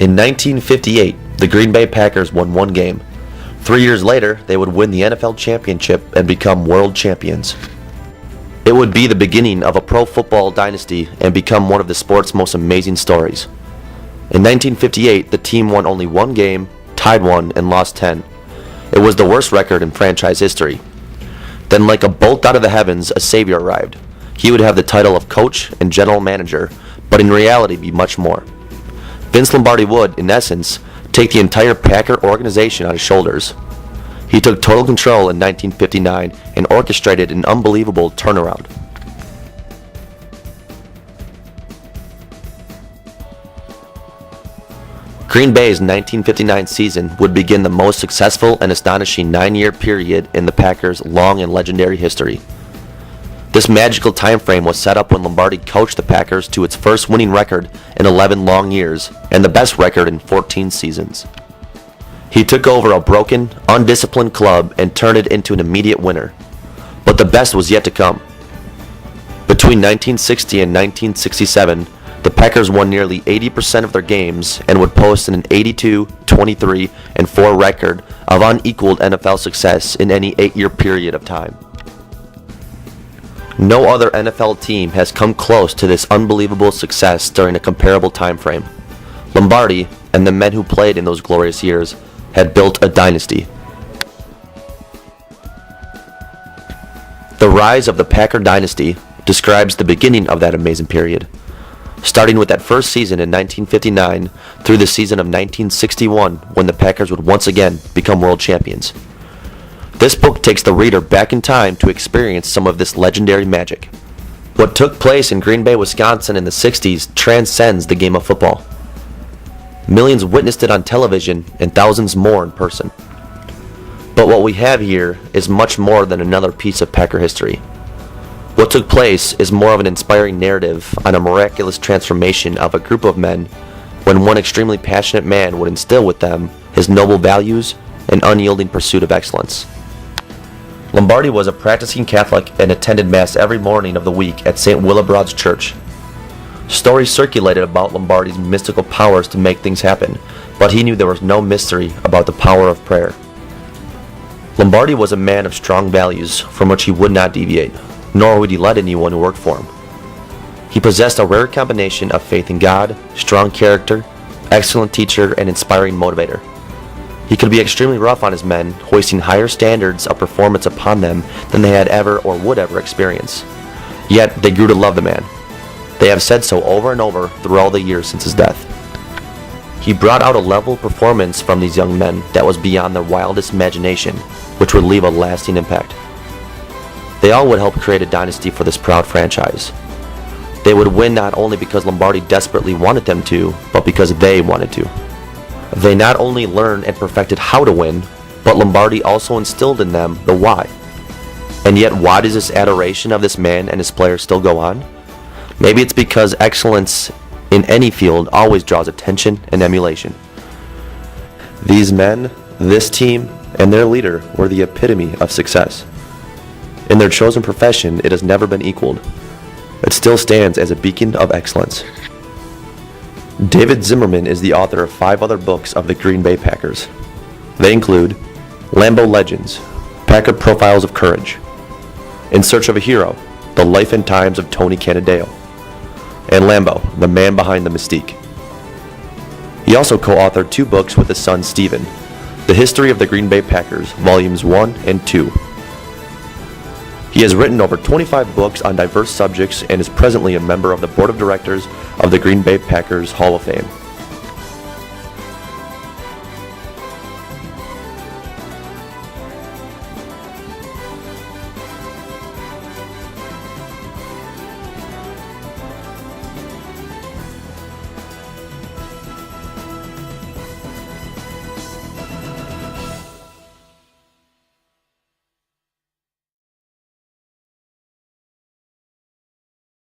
In 1958, the Green Bay Packers won one game. 3 years later, they would win the NFL championship and become world champions. It would be the beginning of a pro football dynasty and become one of the sport's most amazing stories. In 1958, the team won only one game, tied one, and lost 10. It was the worst record in franchise history. Then, like a bolt out of the heavens, a savior arrived. He would have the title of coach and general manager, but in reality be much more. Vince Lombardi would, in essence, take the entire Packer organization on his shoulders. He took total control in 1959 and orchestrated an unbelievable turnaround. Green Bay's 1959 season would begin the most successful and astonishing 9-year period in the Packers' long and legendary history. This magical time frame was set up when Lombardi coached the Packers to its first winning record in 11 long years and the best record in 14 seasons. He took over a broken, undisciplined club and turned it into an immediate winner. But the best was yet to come. Between 1960 and 1967, the Packers won nearly 80% of their games and would post an 82, 23, and 4 record of unequaled NFL success in any 8-year period of time. No other NFL team has come close to this unbelievable success during a comparable time frame. Lombardi, and the men who played in those glorious years, had built a dynasty. The rise of the Packer dynasty describes the beginning of that amazing period, starting with that first season in 1959 through the season of 1961 when the Packers would once again become world champions. This book takes the reader back in time to experience some of this legendary magic. What took place in Green Bay, Wisconsin in the 60s transcends the game of football. Millions witnessed it on television and thousands more in person. But what we have here is much more than another piece of Packer history. What took place is more of an inspiring narrative on a miraculous transformation of a group of men when one extremely passionate man would instill with them his noble values and unyielding pursuit of excellence. Lombardi was a practicing Catholic and attended Mass every morning of the week at St. Willibrod's Church. Stories circulated about Lombardi's mystical powers to make things happen, but he knew there was no mystery about the power of prayer. Lombardi was a man of strong values from which he would not deviate, nor would he let anyone who worked for him. He possessed a rare combination of faith in God, strong character, excellent teacher, and inspiring motivator. He could be extremely rough on his men, hoisting higher standards of performance upon them than they had ever or would ever experience. Yet they grew to love the man. They have said so over and over through all the years since his death. He brought out a level of performance from these young men that was beyond their wildest imagination, which would leave a lasting impact. They all would help create a dynasty for this proud franchise. They would win not only because Lombardi desperately wanted them to, but because they wanted to. They not only learned and perfected how to win, but Lombardi also instilled in them the why. And yet, why does this adoration of this man and his players still go on? Maybe it's because excellence in any field always draws attention and emulation. These men, this team, and their leader were the epitome of success. In their chosen profession, it has never been equaled. It still stands as a beacon of excellence. David Zimmerman is the author of 5 other books of the Green Bay Packers. They include Lambeau Legends, Packer Profiles of Courage, In Search of a Hero, The Life and Times of Tony Canadeo, and Lambeau, the man behind the mystique. He also co-authored 2 books with his son Stephen, The History of the Green Bay Packers, Volumes 1 and 2. He has written over 25 books on diverse subjects and is presently a member of the board of directors of the Green Bay Packers Hall of Fame.